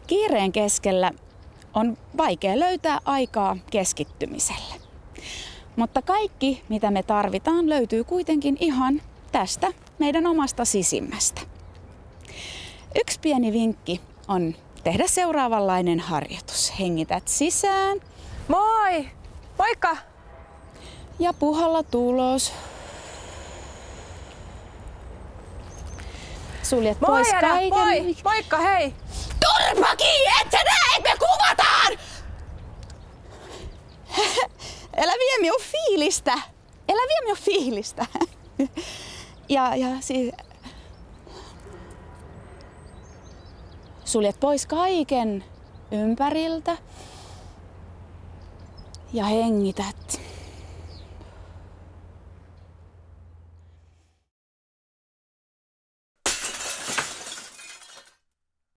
Kiireen keskellä on vaikea löytää aikaa keskittymiselle. Mutta kaikki, mitä me tarvitaan, löytyy kuitenkin ihan tästä meidän omasta sisimmästä. Yksi pieni vinkki on tehdä seuraavanlainen harjoitus. Hengität sisään. Moi! Moikka! Ja puhallat ulos. Suljet pois kaiken. Moi! Moikka, hei! Turpaki! Et sä näe, et me kuvataan! Älä vie minun fiilistä! Älä vie minun fiilistä! Ja siis... Suljet pois kaiken ympäriltä. Ja hengität.